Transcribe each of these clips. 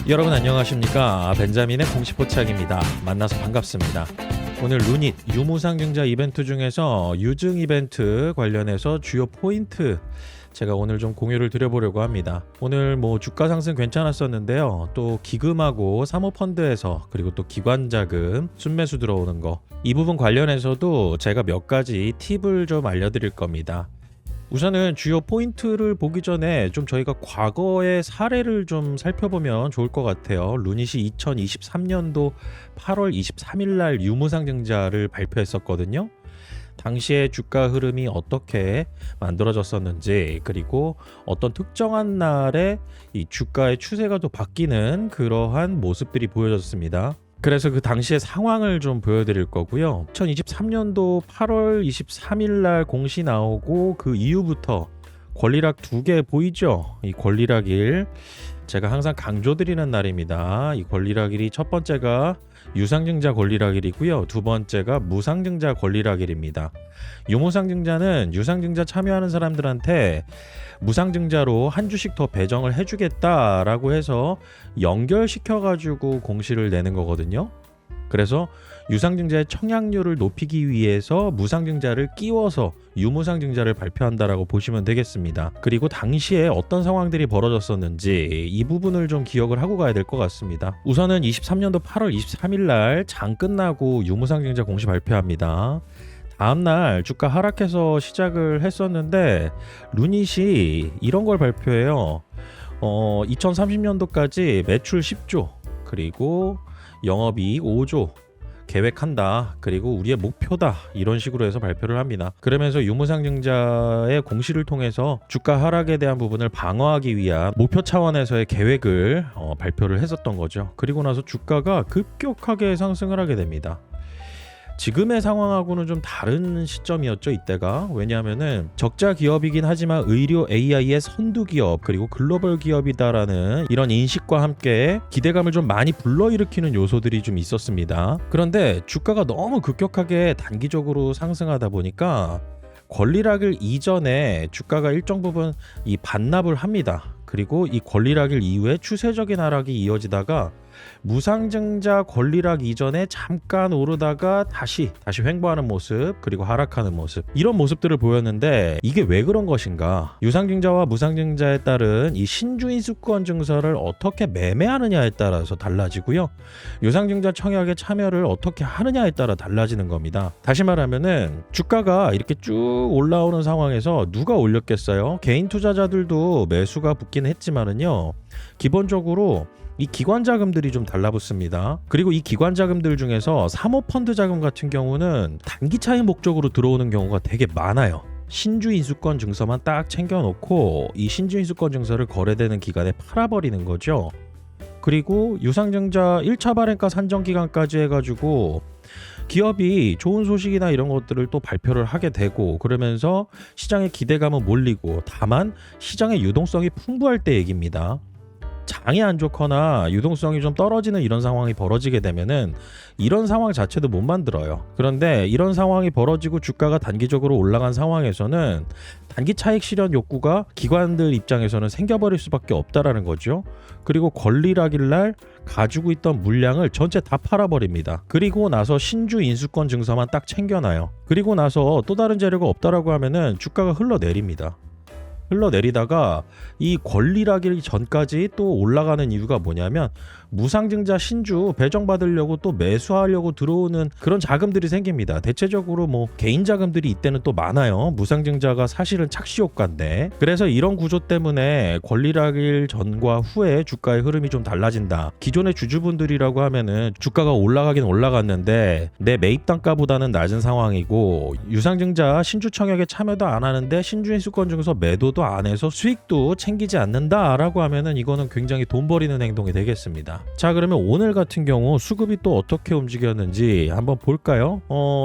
여러분 안녕하십니까? 벤자민의 공시포착입니다. 만나서 반갑습니다. 오늘 루닛 유무상증자 이벤트 중에서 유증 이벤트 관련해서 주요 포인트 제가 오늘 좀 공유를 드려보려고 합니다. 오늘 주가 상승 괜찮았었는데요. 또 기금하고 사모펀드에서 그리고 또 기관자금 순매수 들어오는 거 이 부분 관련해서도 제가 몇 가지 팁을 좀 알려드릴 겁니다. 우선은 주요 포인트를 보기 전에 좀 저희가 과거의 사례를 좀 살펴보면 좋을 것 같아요. 루닛이 2023년도 8월 23일 날 유무상증자를 발표했었거든요. 당시에 주가 흐름이 어떻게 만들어졌었는지, 그리고 어떤 특정한 날에 이 주가의 추세가 또 바뀌는 그러한 모습들이 보여졌습니다. 그래서 그 당시의 상황을 좀 보여드릴 거고요. 2023년도 8월 23일 날 공시 나오고 그 이후부터 권리락 2개 보이죠? 이 권리락 일 제가 항상 강조드리는 날입니다. 이 권리락 일이 첫 번째가 유상증자 권리락 일이고요. 두 번째가 무상증자 권리락 일입니다. 유무상증자는 유상증자 참여하는 사람들한테 무상증자로 한 주씩 더 배정을 해주겠다라고 해서 연결시켜가지고 공시를 내는 거거든요. 그래서 유상증자의 청약률을 높이기 위해서 무상증자를 끼워서 유무상증자를 발표한다라고 보시면 되겠습니다. 그리고 당시에 어떤 상황들이 벌어졌었는지 이 부분을 좀 기억을 하고 가야 될 것 같습니다. 우선은 23년도 8월 23일 날 장 끝나고 유무상증자 공시 발표합니다. 다음날 주가 하락해서 시작을 했었는데 루닛이 이런 걸 발표해요. 2030년도까지 매출 10조 그리고 영업이익 5조 계획한다. 그리고 우리의 목표다. 이런 식으로 해서 발표를 합니다. 그러면서 유무상증자의 공시를 통해서 주가 하락에 대한 부분을 방어하기 위한 목표 차원에서의 계획을 발표를 했었던 거죠. 그리고 나서 주가가 급격하게 상승을 하게 됩니다. 지금의 상황하고는 좀 다른 시점이었죠, 이때가. 왜냐하면은 적자 기업이긴 하지만 의료 AI의 선두 기업 그리고 글로벌 기업이다라는 이런 인식과 함께 기대감을 좀 많이 불러일으키는 요소들이 좀 있었습니다. 그런데 주가가 너무 급격하게 단기적으로 상승하다 보니까 권리락일 이전에 주가가 일정 부분 이 반납을 합니다. 그리고 이 권리락일 이후에 추세적인 하락이 이어지다가 무상증자 권리락 이전에 잠깐 오르다가 다시 횡보하는 모습 그리고 하락하는 모습 이런 모습들을 보였는데 이게 왜 그런 것인가? 유상증자와 무상증자에 따른 이 신주인수권 증서를 어떻게 매매하느냐에 따라서 달라지고요. 유상증자 청약에 참여를 어떻게 하느냐에 따라 달라지는 겁니다. 다시 말하면은 주가가 이렇게 쭉 올라오는 상황에서 누가 올렸겠어요? 개인 투자자들도 매수가 붙긴 했지만은요. 기본적으로 이 기관 자금들이 좀 달라붙습니다. 그리고 이 기관 자금들 중에서 사모펀드 자금 같은 경우는 단기 차익 목적으로 들어오는 경우가 되게 많아요. 신주인수권 증서만 딱 챙겨놓고 이 신주인수권 증서를 거래되는 기간에 팔아버리는 거죠. 그리고 유상증자 1차 발행가 산정 기간까지 해가지고 기업이 좋은 소식이나 이런 것들을 또 발표를 하게 되고 그러면서 시장의 기대감은 몰리고 다만 시장의 유동성이 풍부할 때 얘기입니다. 장이 안 좋거나 유동성이 좀 떨어지는 이런 상황이 벌어지게 되면은 이런 상황 자체도 못 만들어요. 그런데 이런 상황이 벌어지고 주가가 단기적으로 올라간 상황에서는 단기 차익 실현 욕구가 기관들 입장에서는 생겨버릴 수밖에 없다라는 거죠. 그리고 권리락일 날 가지고 있던 물량을 전체 다 팔아버립니다. 그리고 나서 신주 인수권 증서만 딱 챙겨놔요. 그리고 나서 또 다른 재료가 없다라고 하면은 주가가 흘러내립니다. 흘러내리다가 이 권리락일 전까지 또 올라가는 이유가 뭐냐면 무상증자 신주 배정받으려고 또 매수하려고 들어오는 그런 자금들이 생깁니다. 대체적으로 개인 자금들이 이때는 또 많아요. 무상증자가 사실은 착시효과인데 그래서 이런 구조 때문에 권리락일 전과 후에 주가의 흐름이 좀 달라진다. 기존의 주주분들이라고 하면은 주가가 올라가긴 올라갔는데 내 매입 단가보다는 낮은 상황이고 유상증자 신주 청약에 참여도 안 하는데 신주인수권 증서 매도도 안 해서 수익도 챙기지 않는다라고 하면은 이거는 굉장히 돈 버리는 행동이 되겠습니다. 자, 그러면 오늘 같은 경우 수급이 또 어떻게 움직였는지 한번 볼까요?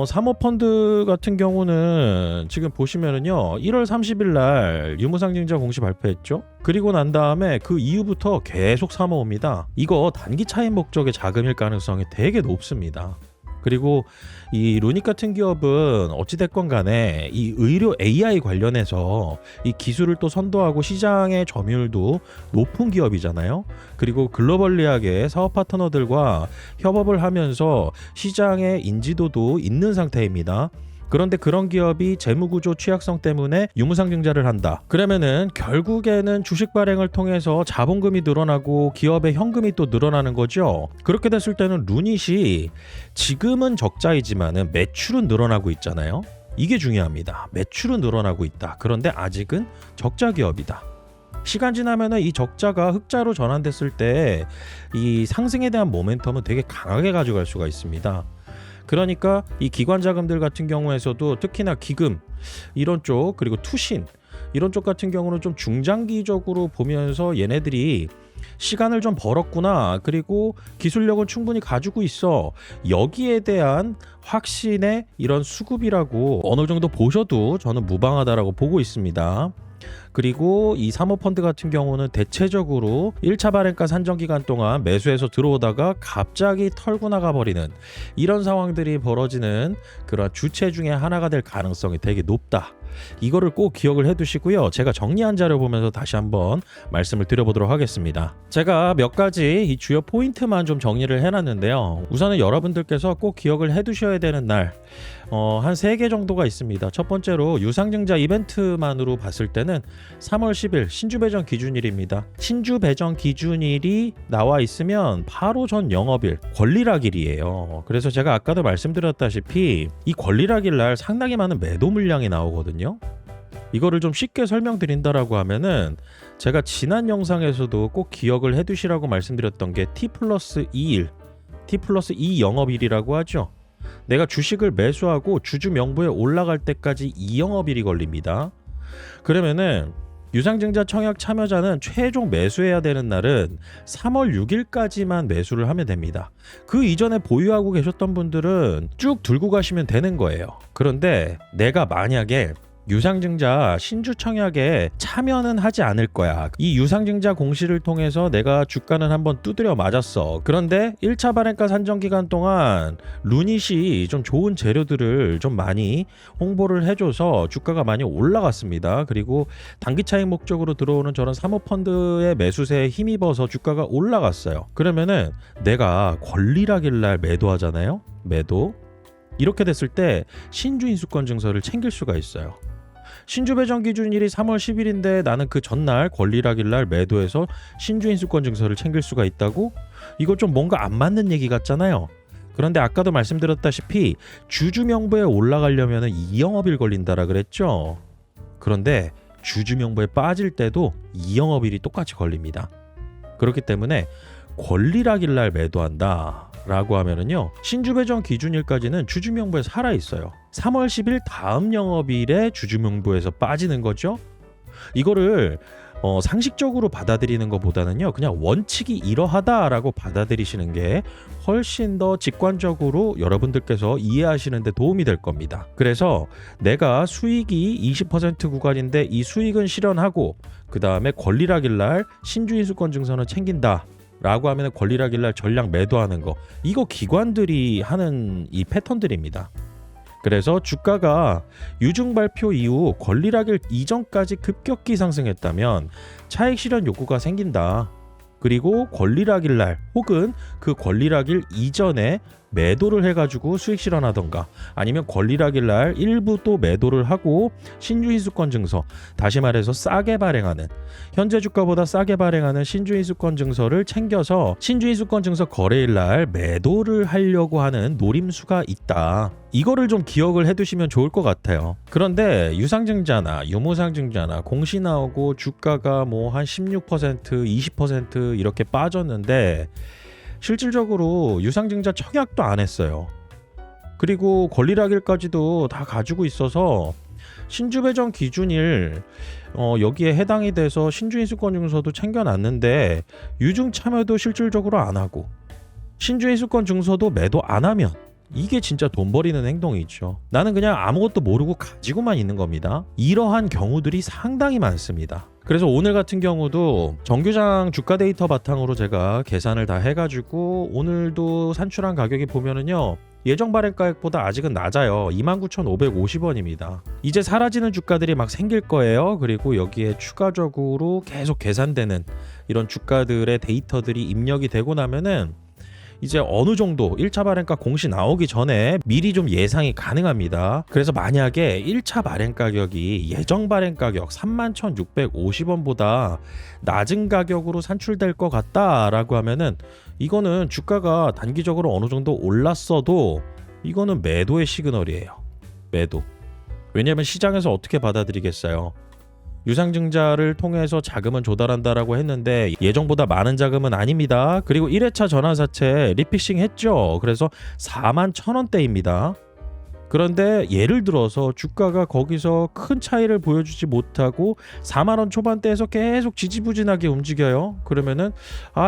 사모펀드 같은 경우는 지금 보시면은요 1월 30일 날 유무상증자 공시 발표했죠. 그리고 난 다음에 그 이후부터 계속 사모옵니다. 이거 단기 차익 목적의 자금일 가능성이 되게 높습니다. 그리고 이 루닉 같은 기업은 어찌됐건 간에 이 의료 AI 관련해서 이 기술을 또 선도하고 시장의 점유율도 높은 기업이잖아요. 그리고 글로벌리하게 사업 파트너들과 협업을 하면서 시장의 인지도도 있는 상태입니다. 그런데 그런 기업이 재무구조 취약성 때문에 유무상증자를 한다. 그러면은 결국에는 주식 발행을 통해서 자본금이 늘어나고 기업의 현금이 또 늘어나는 거죠. 그렇게 됐을 때는 루닛이 지금은 적자이지만은 매출은 늘어나고 있잖아요. 이게 중요합니다. 매출은 늘어나고 있다. 그런데 아직은 적자 기업이다. 시간 지나면은 이 적자가 흑자로 전환됐을 때 이 상승에 대한 모멘텀은 되게 강하게 가져갈 수가 있습니다. 그러니까 이 기관 자금들 같은 경우에서도 특히나 기금 이런 쪽 그리고 투신 이런 쪽 같은 경우는 좀 중장기적으로 보면서 얘네들이 시간을 좀 벌었구나, 그리고 기술력은 충분히 가지고 있어, 여기에 대한 확신의 이런 수급이라고 어느 정도 보셔도 저는 무방하다라고 보고 있습니다. 그리고 이 사모펀드 같은 경우는 대체적으로 1차 발행가 산정 기간 동안 매수해서 들어오다가 갑자기 털고 나가버리는 이런 상황들이 벌어지는 그런 주체 중에 하나가 될 가능성이 되게 높다. 이거를 꼭 기억을 해두시고요. 제가 정리한 자료 보면서 다시 한번 말씀을 드려보도록 하겠습니다. 제가 몇 가지 이 주요 포인트만 좀 정리를 해놨는데요. 우선은 여러분들께서 꼭 기억을 해두셔야 되는 날 한 3개 정도가 있습니다. 첫 번째로 유상증자 이벤트만으로 봤을 때는 3월 10일 신주 배정 기준일입니다. 신주 배정 기준일이 나와 있으면 바로 전 영업일 권리락일이에요. 그래서 제가 아까도 말씀드렸다시피 이 권리락일 날 상당히 많은 매도 물량이 나오거든요. 이거를 좀 쉽게 설명드린다라고 하면은 제가 지난 영상에서도 꼭 기억을 해두시라고 말씀드렸던 게 T+2일, T+2 영업일이라고 하죠. 내가 주식을 매수하고 주주 명부에 올라갈 때까지 2영업일이 걸립니다. 그러면은 유상증자 청약 참여자는 최종 매수해야 되는 날은 3월 6일까지만 매수를 하면 됩니다. 그 이전에 보유하고 계셨던 분들은 쭉 들고 가시면 되는 거예요. 그런데 내가 만약에 유상증자 신주 청약에 참여는 하지 않을 거야. 이 유상증자 공시를 통해서 내가 주가는 한번 두드려 맞았어. 그런데 1차 발행가 산정 기간 동안 루닛이 좀 좋은 재료들을 좀 많이 홍보를 해줘서 주가가 많이 올라갔습니다. 그리고 단기 차익 목적으로 들어오는 저런 사모펀드의 매수세에 힘입어서 주가가 올라갔어요. 그러면은 내가 권리락일 날 매도하잖아요. 매도. 이렇게 됐을 때 신주 인수권 증서를 챙길 수가 있어요. 신주 배정 기준일이 3월 10일인데 나는 그 전날 권리락일 날 매도해서 신주 인수권 증서를 챙길 수가 있다고? 이거 좀 뭔가 안 맞는 얘기 같잖아요. 그런데 아까도 말씀드렸다시피 주주 명부에 올라가려면 2영업일 걸린다라 그랬죠. 그런데 주주 명부에 빠질 때도 2영업일이 똑같이 걸립니다. 그렇기 때문에 권리락일 날 매도한다 라고 하면은요, 신주 배정 기준일까지는 주주 명부에 살아 있어요. 3월 10일 다음 영업일에 주주 명부에서 빠지는 거죠. 이거를 상식적으로 받아들이는 것보다는요, 그냥 원칙이 이러하다라고 받아들이시는 게 훨씬 더 직관적으로 여러분들께서 이해하시는 데 도움이 될 겁니다. 그래서 내가 수익이 20% 구간인데 이 수익은 실현하고 그 다음에 권리락일 날 신주 인수권 증서는 챙긴다 라고 하면 권리락일 날 전량 매도하는 거, 이거 기관들이 하는 이 패턴들입니다. 그래서 주가가 유증 발표 이후 권리락일 이전까지 급격히 상승했다면 차익 실현 욕구가 생긴다. 그리고 권리락일 날 혹은 그 권리락일 이전에 매도를 해가지고 수익 실현하던가, 아니면 권리락일 날 일부 또 매도를 하고 신주 인수권 증서, 다시 말해서 싸게 발행하는, 현재 주가보다 싸게 발행하는 신주 인수권 증서를 챙겨서 신주 인수권 증서 거래일 날 매도를 하려고 하는 노림수가 있다. 이거를 좀 기억을 해두시면 좋을 것 같아요. 그런데 유상증자나 유무상증자나 공시 나오고 주가가 뭐 한 16%, 20% 이렇게 빠졌는데 실질적으로 유상증자 청약도 안 했어요. 그리고 권리락일까지도 다 가지고 있어서 신주 배정 기준일 여기에 해당이 돼서 신주 인수권 증서도 챙겨놨는데 유증 참여도 실질적으로 안 하고 신주 인수권 증서도 매도 안 하면 이게 진짜 돈 버리는 행동이죠. 나는 그냥 아무것도 모르고 가지고만 있는 겁니다. 이러한 경우들이 상당히 많습니다. 그래서 오늘 같은 경우도 정규장 주가 데이터 바탕으로 제가 계산을 다 해가지고 오늘도 산출한 가격이 보면은요, 예정 발행가액보다 아직은 낮아요. 29,550원입니다. 이제 사라지는 주가들이 막 생길 거예요. 그리고 여기에 추가적으로 계속 계산되는 이런 주가들의 데이터들이 입력이 되고 나면은 이제 어느 정도 1차 발행가 공시 나오기 전에 미리 좀 예상이 가능합니다. 그래서 만약에 1차 발행 가격이 예정 발행 가격 31,650원보다 낮은 가격으로 산출될 것 같다라고 하면은 이거는 주가가 단기적으로 어느 정도 올랐어도 이거는 매도의 시그널이에요. 매도. 왜냐하면 시장에서 어떻게 받아들이겠어요? 유상증자를 통해서 자금은 조달한다라고 했는데 예정보다 많은 자금은 아닙니다. 그리고 1회차 전환사채 리픽싱 했죠. 그래서 41,000원대입니다. 그런데 예를 들어서 주가가 거기서 큰 차이를 보여주지 못하고 4만원 초반대에서 계속 지지부진하게 움직여요. 그러면은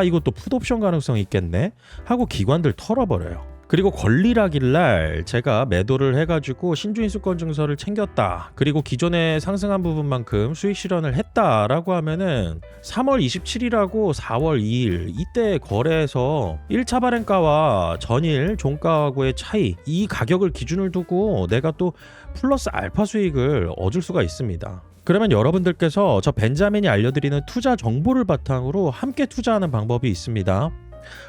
이것도 풋옵션 가능성이 있겠네 하고 기관들 털어버려요. 그리고 권리락일날 제가 매도를 해가지고 신주인수권 증서를 챙겼다. 그리고 기존에 상승한 부분만큼 수익 실현을 했다라고 하면은 3월 27일하고 4월 2일 이때 거래해서 1차 발행가와 전일 종가하고의 차이, 이 가격을 기준을 두고 내가 또 플러스 알파 수익을 얻을 수가 있습니다. 그러면 여러분들께서 저 벤자민이 알려드리는 투자 정보를 바탕으로 함께 투자하는 방법이 있습니다.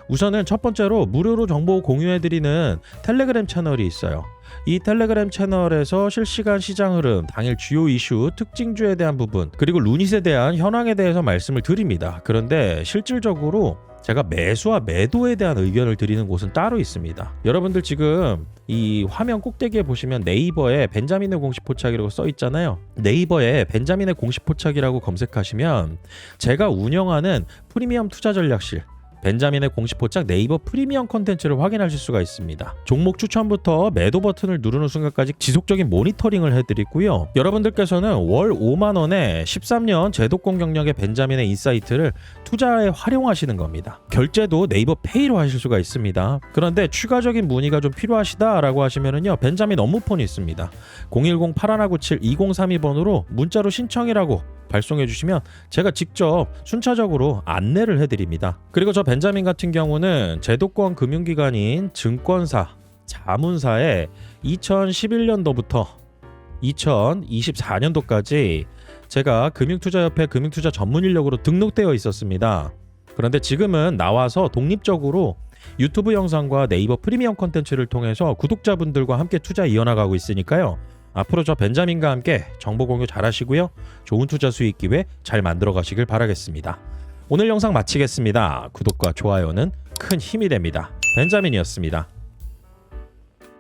우선은 첫 번째로 무료로 정보 공유해드리는 텔레그램 채널이 있어요. 이 텔레그램 채널에서 실시간 시장 흐름, 당일 주요 이슈, 특징주에 대한 부분, 그리고 루닛에 대한 현황에 대해서 말씀을 드립니다. 그런데 실질적으로 제가 매수와 매도에 대한 의견을 드리는 곳은 따로 있습니다. 여러분들 지금 이 화면 꼭대기에 보시면 네이버에 벤자민의 공식 포착이라고 써 있잖아요. 네이버에 벤자민의 공식 포착이라고 검색하시면 제가 운영하는 프리미엄 투자 전략실 벤자민의 공식 포착 네이버 프리미엄 콘텐츠를 확인하실 수가 있습니다. 종목 추천부터 매도 버튼을 누르는 순간까지 지속적인 모니터링을 해드리고요. 여러분들께서는 월 5만원에 13년 제도권 경력의 벤자민의 인사이트를 투자에 활용하시는 겁니다. 결제도 네이버 페이로 하실 수가 있습니다. 그런데 추가적인 문의가 좀 필요하시다라고 하시면은요, 벤자민 업무폰이 있습니다. 010-8197-2032번으로 문자로 신청이라고 발송해 주시면 제가 직접 순차적으로 안내를 해드립니다. 그리고 저 벤자민 같은 경우는 제도권 금융기관인 증권사, 자문사에 2011년도부터 2024년도까지 제가 금융투자협회 금융투자 전문 인력으로 등록되어 있었습니다. 그런데 지금은 나와서 독립적으로 유튜브 영상과 네이버 프리미엄 콘텐츠를 통해서 구독자분들과 함께 투자 이어나가고 있으니까요. 앞으로 저 벤자민과 함께 정보 공유 잘 하시고요. 좋은 투자 수익 기회 잘 만들어 가시길 바라겠습니다. 오늘 영상 마치겠습니다. 구독과 좋아요는 큰 힘이 됩니다. 벤자민이었습니다.